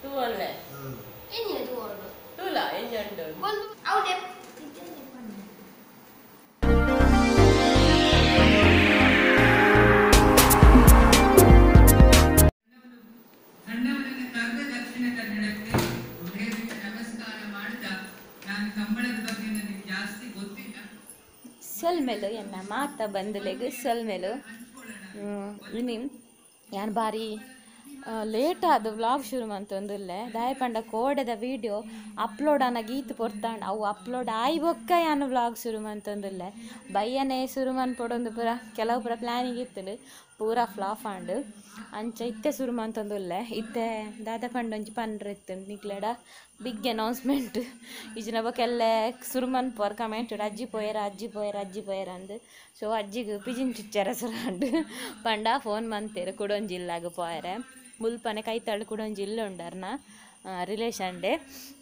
Tuolle. Ini tuolle. Tula, enjanda. Au dep. ಸೊಲ್ಮೆಲು ಎನ್ನ ಮಾತ ಬಂದಲೆಗ್ ಸೊಲ್ಮೆಲು ಇನ್ನು ಯಾನ್ ಬಾರಿ ಲೇಟ್ ಆದ ವ್ಲಾಗ್ ಶುರು ಮಂತೊಂದುಲ್ಲೆ ದಾಯ ಪಂಡ ಕೋಡೆದ ವೀಡಿಯೋ ಅಪ್ಲೋಡ್ ಅನ್ನ ಗೀತ್ ಪೊರ್ತಾಂಡ್ ಅವು ಅಪ್ಲೋಡ್ ಆಯ್ ಬೊಕ್ಕ ಯಾನು ವ್ಲಾಗ್ ಶುರು ಮಂತೊಂದುಲ್ಲೆ ಬಯ್ಯನೆ ಶುರು ಮನ್ಪೊಡೊಂದು ಪೂರ ಕೆಲವು ಪೂರ ಪ್ಲ್ಯಾನಿಂಗ್ ಇತ್ತುಂಡು ಪೂರ ಫ್ಲಾಪ್ ಆಂಡ್ ಅಂಚ ಇತ್ತೆ ಶುರು ಮಂತೊಂದುಲ್ಲೆ ಇತ್ತೆ ದಾದ ಪಂಡ ಒಂಜಿ ಪಂಡ್ರೆ ಇತ್ತುಂಡು ನಿಕ್ಲೆಡ ಬಿಗ್ ಅನೌನ್ಸ್ಮೆಂಟ್ ಇಜಿನ ಬೊಕೆಲ್ಲೆ ಶುರು ಮನ್ಪೋರ್ ಕಮೆಂಟ್ ಅಜ್ಜಿ ಪೋಯರ ಅಜ್ಜಿ ಪೋಯರ ಅಜ್ಜಿ ಪೋಯರ ಅಂದು ಸೊ ಅಜ್ಜಿಗೆ ಪಿಜಿನ್ ಚುಚ್ಚರ ಸುರಾಂಡು ಪಂಡ ಫೋನ್ ಮಂತೇರು ಕುಡೊಂಜಿಲ್ಲಾಗ ಪೋಯರೆ ಮುಲ್ಪನೆ ಕೈತಾಳು ಕುಡೊಂಜಿಲ್ಲ ಉಂಡರ್ನ ರಿಲೇಷನ್ ಡೇ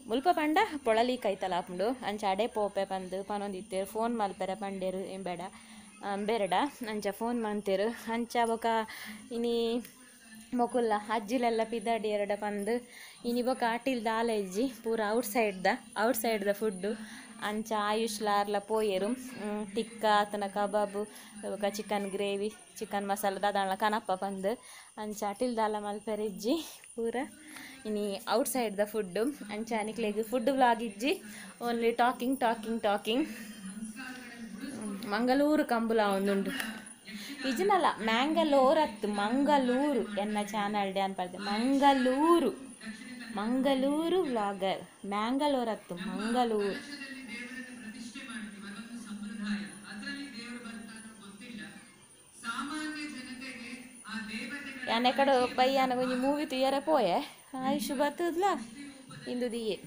ಮುಲ್ಪ ಪಂಡ ಪೊಳಲಿ ಕೈತಲ ಆಪುಂಡು ಅಂಚ ಅಡೆ ಪೋಪೆ ಪಂದು ಪನೊಂದಿತ್ತೇರು ಫೋನ್ ಮಲ್ಪೆರೆ ಪಂಡೇರು ಎಂಬೇಡ ಬೇರೆಡ ಅಂಚ ಫೋನ್ ಮಂತೇರು ಅಂಚ ಬೊಕ ಇನಿ ಮೊಕುಲ್ಲ ಅಜ್ಜಿಲೆಲ್ಲ ಪಿದಾಡಿ ಎರಡ ಪಂದು ಇನಿ ಬೊಕ ಆಟಿಲ್ ದಾಲೆಜ್ಜಿ ಪೂರ ಔಟ್ಸೈಡ್ ದ ಫುಡ್ಡು ಅಂಚ ಆಯುಷ್ಲಾರ್ಲ ಪೋಯೆರು ಟಿಕ್ಕ ಆತನ ಕಬಾಬು ಬೊಕ ಚಿಕನ್ ಗ್ರೇವಿ ಚಿಕನ್ ಮಸಾಲ ದಾದಾಂಡ್ಲ ಕನಪ್ಪ ಪಂದು ಅಂಚ ಅಟಿಲ್ ದಾಲ ಮಲ್ಪೆರಿಜ್ಜಿ ಪೂರ ಇನಿ ಔಟ್ಸೈಡ್ ದ ಫುಡ್ಡು ಅಂಚ ನಿಕ್ಲೆಗ್ ಫುಡ್ ವ್ಲಾಗ್ ಇಜ್ಜಿ ಓನ್ಲಿ ಟಾಕಿಂಗ್ ಮಂಗಳೂರು ಕಂಬುಲ ಒಂದುಂಡು ಇಜನಲ್ಲ ಮಂಗಳೂರು ಎನ್ನ ಚಾನಲ್ ಡೇ ಅನ್ಪಡ್ದೆ ಮಂಗಳೂರು ವ್ಲಾಗರ್ ಮ್ಯಾಂಗಳೂರತ್ತು ಮಂಗಳೂರು ಯಾನೆಕಡೆ ಪಯ್ಯಾನ ಒಂಜಿ ಮೂವಿ ತುಯ್ಯರೆ ಪೋಯೆ ಆಯುಷ್ ಬರ್ತದ್ಲ ಇಂದು ದಿಯೆ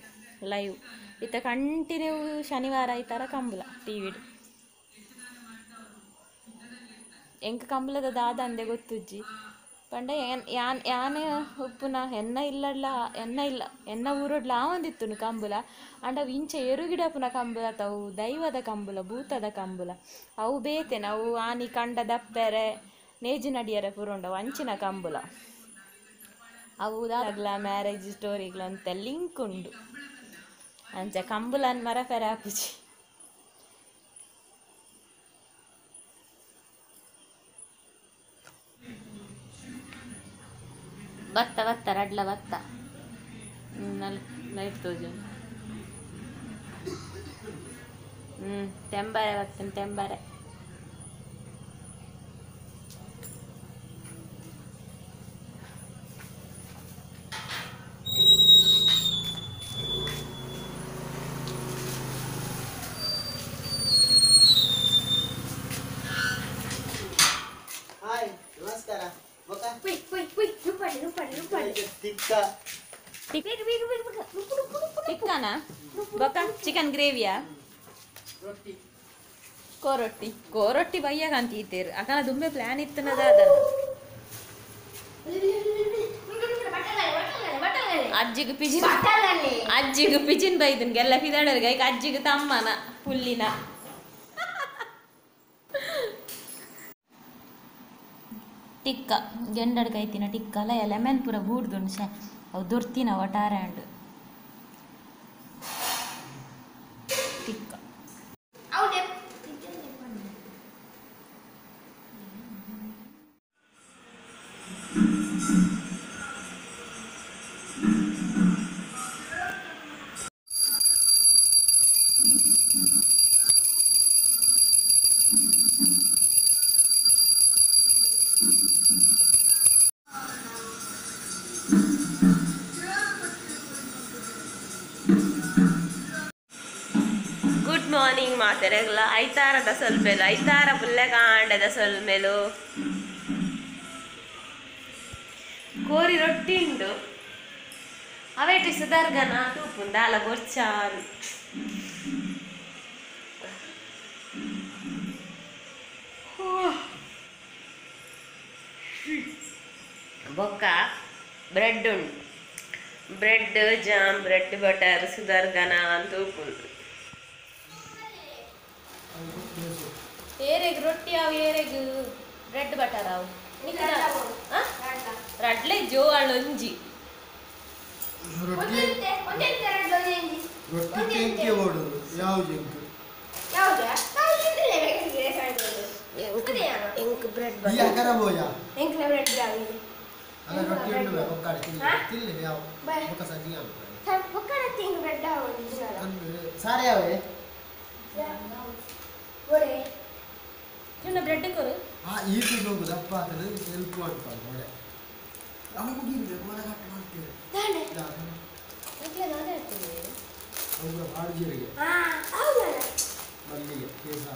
ಲೈವ್ ಇತ್ತ ಕಂಟಿನ್ಯೂ ಶನಿವಾರ ಐತಾರ ಕಂಬುಲ ಟಿವಿಡ್ ಎಂಕ ಕಂಬಳದ ದಾದ ಅಂದೆ ಗೊತ್ತುಜ್ಜಿ ಪಂಡ ಯಾನೆ ಉಪ್ಪುನ ಎನ್ನ ಊರೊಡ್ಲ ಆವಂದಿತ್ತುನು ಕಂಬುಲ ಅಂಡ ಇಂಚೆ ಎರುಗಿಡಪುನ ಕಂಬುಲ ಅವು ದೈವದ ಕಂಬುಲ ಭೂತದ ಕಂಬುಲ ಅವು ಬೇತೇನೆ ಅವು ಆನಿ ಕಂಡ ದಪ್ಪೆರೆ ನೇಜಿ ನಡಿಯರೆ ಪುರುಂಡವು ಅಂಚಿನ ಕಂಬುಲ ಅವು ದಾಗ್ಲ ಮ್ಯಾರೇಜ್ ಸ್ಟೋರಿಗ್ಲಂತ ಲಿಂಕ್ ಉಂಡು ಅಂಚ ಕಂಬುಲನ್ ಮರ ಫೆರೆ ಆಪುಜಿ ಬತ್ತ ರಡ್ಲ ಬತ್ತ ಲೈಟ್ ತೋಜು ತೆಂಬರೆ ಬತ್ತನ್ ತೆಂಬರೆ ಟಿಕ್ಕಾನ ಬೊಕ ಚಿಕನ್ ಗ್ರೇವಿಯಾ ಕೋರೊಟ್ಟಿ ಬಯ್ಯ ಕಾಂತೀತೇರು ಅಕನ ದುಂಬೆ ಪ್ಲಾನ್ ಇತ್ತನದ ಅಜ್ಜಿಗೆ ಪಿಜಿನ್ ಬೈದನ್ಗೆ ಎಲ್ಲ ಪಿದಾಡರ್ಗೆ ಈಗ ಅಜ್ಜಿಗೆ ತಮ್ಮನ ಪುಲ್ಲಿನ ಟಿಕ್ಕ ಗೆಂಡಡ್ ಕೈತಿನ ಟಿಕ್ಕಲ ಲೆಮನ್ ಪೂರ ಬೂಡ್ದುಂಡು ಶೇ ಅವು ದೊರ್ತಿನ ಒಟಾರೆ ಅಂಡು ಟಿಕ್ಕ ಗುಡ್ ಮಾರ್ನಿಂಗ್ ಮಾತೆರೆಗ್ಲ ಐತಾರದ ಸೊಲ್ಮೆಲು ಐತಾರ ಪುಲ್ಲೆ ಕಾಂಡದ ಸೊಲ್ಮೆಲು ಕೋರಿ ರೊಟ್ಟಿ ಉಂಡು ಅವೇಟಿ ಸುದರ್ಗನ ತೂಪುಂಡು ಅಲ ಬೊರ್ಚಾರು ಬೊಕ್ಕ ಬ್ರೆಡ್ ಉಂಡು ಬ್ರೆಡ್ ಜಾಮ್ ಬ್ರೆಡ್ ಬಟರ್ ಸುದರ್ಗನ ತೂಪುಂಡು ಏರೆಗ್ ರೊಟ್ಟಿ ಅವು ಏರೆಗ್ ಬ್ರೆಡ್ ಬಟರ್ ಅವು ರಡ್ಲೆ ಜೋ ಅಳೊಂಜಿ ಒಂದೇ ಎರಡು ಒಂದೇಂಜಿ ರೊಟ್ಟಿ ಕೆಂಕೆ ಓಡೋದು ಯಾವ ಜಂಕ್ ಯಾವುದು ನಾವು ತಿಂದಿಲ್ಲ ಬೇಕಿದ್ರೆ ಸಾಯ್ಬೋದು ಎಂಕ್ ಬ್ರೆಡ್ ಈ ಆಕಾರ ಬೋಯ ಎಂಕ್ ಬ್ರೆಡ್ ಆಗಿ ಅಲ್ಲ ರೊಟ್ಟಿ ಉಂಡು ಒಕ್ಕಡೆ ತಿನ್ನಿ ಯಾವ ಒಕ್ಕ ಸಜ್ಜಿ ಆಗ್ತದೆ ಒಕ್ಕಡೆ ತಿಂಗ್ ಬ್ರೆಡ್ ಆಗೋದು ಅಂದ್ರೆ ಸಾರೆ ಯಾವೇ ಒಡೆ ಚುನ್ನ ಬ್ರೆಡ್ ಕೊರು ಈ ತಿಂದು ಹೋಗುದು ದಪ್ಪ ಆಗ್ತದೆ ಹೆಲ್ಪ್ ಮಾಡ್ತಾರೆ ಒಡೆ ಅವು ಮುಗಿರ್ಬೇಕು ಒಳ ಕಟ್ಟು ಮಾಡ್ತೀವಿ ಅವ್ರ ಹಾಡುಜಿರಿಗೆ ಮಲ್ಲಿಗೆ ಕೇಸ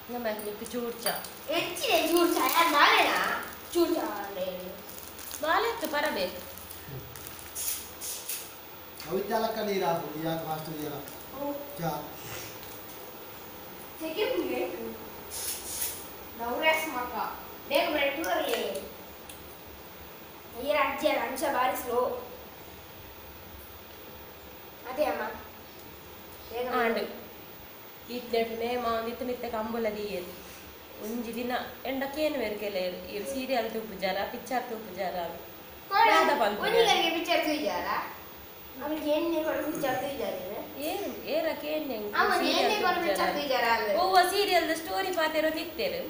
ನಮ್ಮಕ್ಕೆ ಚೂರ್ಚ ಹೆಚ್ಚಿದೆ ಚೂರ್ಚ ಯಾರು ಬಾಳೆನ ಚೂರ್ಚ ಬಾಳೆತ್ತು ಬರಬೇಕು ಅವಿತ್ಯಾಲಕ್ಕ ನೀರು ಹಾಕೋದು ಯಾಕೆ ಫಾಸ್ಟ್ ನೀರ ಚಾ ಸೆಕೆಂಡ್ ಬೇಕು ನವರಾಸ್ ಮಕ್ಕ ಬೇಗ ಬ್ರೆಡ್ ಬರಲಿ ಅಯ್ಯ ಅಜ್ಜಿ ಅಂಚ ಬಾರಿ ಸ್ಲೋ ಅದೇ ಅಮ್ಮ ಆಂಡು ಇತ್ನೆಟನೆ ಮಾಂದಿತ್ತು ನಿತ್ಯ ಕಂಬುಲ ದಿಯೇರು ಒಂಜಿ ದಿನ ಎಂಡಕ್ಕೇನು ಬೇರೆ ಇರು ಸೀರಿಯಲ್ ತುಪ್ಪು ಜಾರ ಪಿಕ್ಚರ್ ತುಪ್ಪು ಜಾರ ಒಂದಿಗೆ ಪಿಕ್ಚರ್ ತುಯ್ಯಾರ ಅವಳಿಗೆ ಎಣ್ಣೆ ಕೊಡು ಪಿಕ್ಚರ್ ತುಯ್ಯಾರ ಏನು ಏರಕ್ಕೆ ಎಣ್ಣೆ ಓವ ಸೀರಿಯಲ್ ಸ್ಟೋರಿ ಪಾತಿರೋ ತಿತ್ತೇರು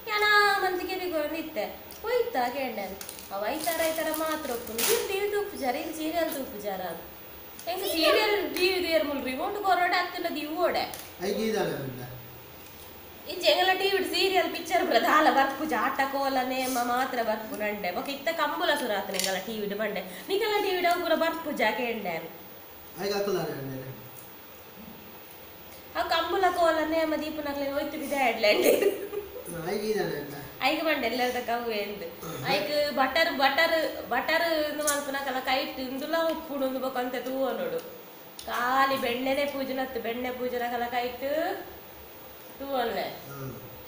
ಯಾನ ಮಂದಿಗೆ ನಿತ್ತೆ ಹೋಯ್ತಾ ಕೇಂಡನ್ ಅವ ಐತಾರ ಮಾತ್ರ ಒಪ್ಪುನು ಟಿವಿ ತುಪ್ಪು ಜಾರ ಇದು ಸೀರಿಯಲ್ ತುಪ್ಪು ಜಾರ ಅದು ಹೆಂಗೆ ಸೀರಿಯಲ್ ಟಿವಿ ದೇರ್ ಮುಲ್ ರಿಮೋಟ್ ಕೊರೋಡೆ ಆಗ್ತಿಲ್ಲ ದಿವೋಡೆ ಈ ಜಂಗಲ ಟಿವಿ ಸೀರಿಯಲ್ ಪಿಕ್ಚರ್ ಪ್ರಧಾನ ಬರ್ಪುಜ ಆಟ ಕೋಲ ನೇಮ ಮಾತ್ರ ಬರ್ಪು ನಂಡೆ ಬೊಕ ಇತ್ತ ಕಂಬುಲ ಸುರಾತ ನಿಂಗಲ ಟಿವಿ ಬಂಡೆ ನಿಂಗಲ ಟಿವಿ ಪೂರ ಬರ್ಪುಜ ಕೇಂಡೆ ಆ ಕಂಬುಲ ಕೋಲ ನೇಮ ದೀಪನಗ್ಲಿ ಹೋಯ್ತು ಬಿದೆ ಹೆಡ್ಲೈಂಡ್ ಐಗೆ ಬಂಡೆ ಎಲ್ಲರದ ಕವ್ವೆ ಎಂದು ಐಕ್ ಬಟರ್ ಮಲ್ಪನಕಲ ಕೈಟ್ ಇಂದುಲ ಉಪ್ಪುಡು ಒಂದು ಬೊಕಂತೆ ತೂವ ನೋಡು ಖಾಲಿ ಬೆಣ್ಣೆನೆ ಪೂಜನತ್ತು ಬೆಣ್ಣೆ ಪೂಜನಕಲ ಕೈಟ್ ತೂವನ್ಲೆ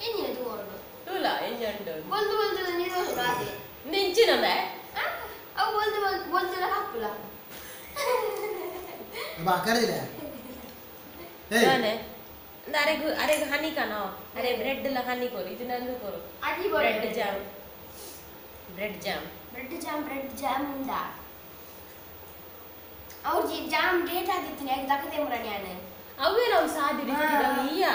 ಎಣ್ಣೆ ತೂವೋಡು ತೂಲ ಎಂಜಂಡು ಬೊಲ್ದು ನೀರು ರಾತೆ ನಿಂಚಿನಮೆ ಅವು ಬೊಲ್ದು ಹಾಕುಲ ಬಾಕರಿಲ್ಲ ನಾನೆ ಅರೆಗು ಹನಿ ಕನೋ ಅರೆ ಬ್ರೆಡ್ ಲ ಹನಿ ಕೊರು ಇದು ನಂದು ಕೊರು ಅಜ್ಜಿ ಬ್ರೆಡ್ ಜಾಮ್ ಉಂಡ ಅವ್ರು ಜಾಮ್ ಡೇಟ್ ಆಗಿತ್ತು ಯಾಕೆ ದಕ್ಕತೆ ಮುರಾನ್ಯಾನೆ ಅವೇ ನಾವು ಸಾದಿರಿ ಇಯ್ಯ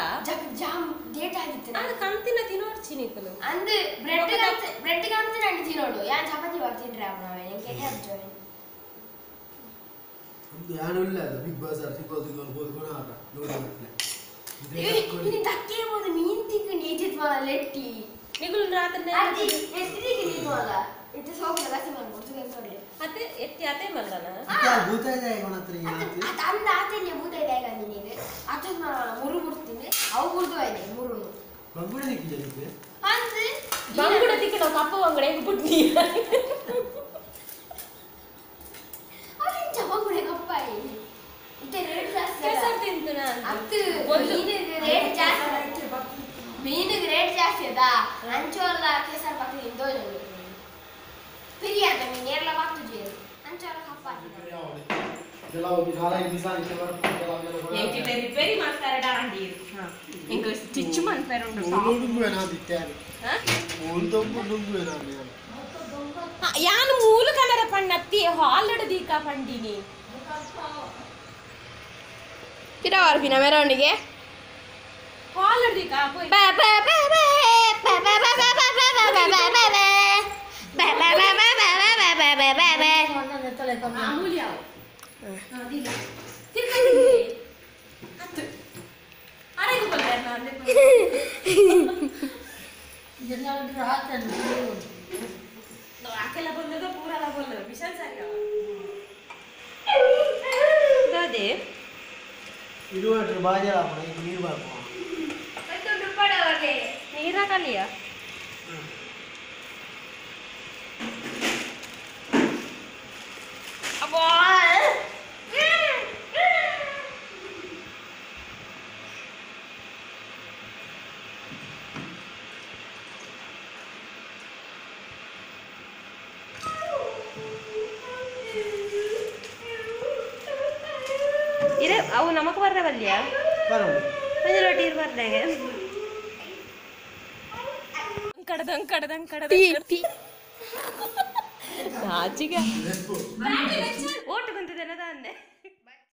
ಜಾಮ್ ಡೇಟ್ ಆಗಿತ್ತು ಅದು ಕಂತಿನ ತಿನ್ನೋರ್ಚಿ ನಿಕಲು ಅಂದು ಬ್ರೆಡ್ ಕಂತಿನ ಅಂಡಿ ತಿನ್ನೋಡು ಯಾನ್ ಚಪಾತಿ ಬರ್ತಿದ್ರೆ ಅವನವೇ ಕೆಟ್ಟೆ ಅಜ್ಜೋಯ್ ಯಾನುಲ್ಲ ಬಿಗ್ ಬಜಾರ್ ಸಿಗೋದು ಹೋಗೋಣ ಆಟ ನೋಡಿ ini takke modu meen tikku neejit mala letti ನಿಗುಲು ರಾತ್ರಿ ಅಜ್ಜಿ ಎಷ್ಟಿಗೆ ನೀನು ಅಲ್ಲ ಇದು ಸೋಗಿ ಲಗಸಿ ಮಾಡಿ ಮುರ್ಸುಗೆ ಸೋಡಿ ಅತ್ತೆ ಎತ್ತಿ ಅತ್ತೆ ಮಲ್ಲನ क्या भूत है जाएगा ना तेरी यहाँ पे ಅದು ಅಂದ ಆತೇನೆ ಭೂತ ಇದೆ ಈಗ ನಿನಗೆ ಅಚ್ಚು ಮುರು ಮುರ್ತೀನಿ ಅವು ಮುರ್ದು ಇದೆ ಮುರುನು बंगुड़े दिखी जाते ಅಂದು ಬಂಗುಡ ತಿಕ್ಕ ನಾವು ಕಪ್ಪ ಬಂಗುಡ ಹೆಂಗ್ ಬಿಟ್ನಿ ಅಲ್ಲಿಂದ ಬಂಗುಡೆ ಕಪ್ಪಾಯಿ ಇತ್ತೆ ರೇಟ್ ಜಾಸ್ತಿ ಕೆಸರು ತಿಂತು ನಾನು ಅತ್ತು ಮೀನಿಗೆ ರೇಟ್ ಜಾಸ್ತಿ ಅದಾ ಅಂಚೋಲ್ಲ ಕೇಸರ್ ಪಕ್ಕ ಇಂದೋಜು ಪಿರಿಯಾದ ಮೀನೆಲ್ಲ ಬಾತು ಜೇರು ಅಂಚೋಲ್ಲ ಕಪ್ಪಾಯಿ जलाओ बिहार के निशान के बारे में जलाओ ಎಂಟಿ ರಿಪೇರಿ ಮಾಡ್ತಾರೆ ಡಾಂಡಿ ಇಂಗ ಸ್ಟಿಚ್ ಮಾಡ್ತಾರೆ ನುಂಗು ಏನಾ ದಿಟ್ಟಾರೆ ನುಂಗು ಏನಾ ಯಾನು ಮೂಲ ಕಲರ ಪಣ್ಣತ್ತಿ ಹಾಲ್ಡ್ ದೀಕಾ ಪಂಡಿನಿ ಪಿರವಾರ ಪಿನ ಮೆರವಣಿಗೆ ಹಾಲ್ಡ್ ದೀಕಾ ಪೋಯ್ ಬಾ ಬಾ ಬಾ ಬಾ ಬಾ ಬಾ ಬಾ ಬಾ ಬಾ ಬಾ ಬಾ ಬಾ ಬಾ ಬಾ ಅಮೂಲ್ಯ ದಿಲ್ಲ ಹತ್ತು ಅರೆಗೂ ಬಲ್ಲೆ ನಾನು ಆಕೆಲ್ಲ ಬಂದದ ಪೂರಲ್ಲ ಬಂದದ ವಿಶಾಲ್ ಸಾರಿ ದಾದೆ ಇದು ಅದ್ರ ಬಾಜೆ ಹಾಕೋಣ ಇದು ನೀರು ಬಾಕೋ ನೀರ ಕಲಿಯ ಅಬ್ಬಾ ಇರ ಅವು ನಮಕ್ ಬರ್ರವಲ್ಯ ಬರೋಣ ಮಂಜು ರೊಟ್ಟಿ ಬರ್ದಾಗ ಆಚಿಗೆ ಓಟು ಕುಂತಿದ್ದೇನೆ ಅಂದೆ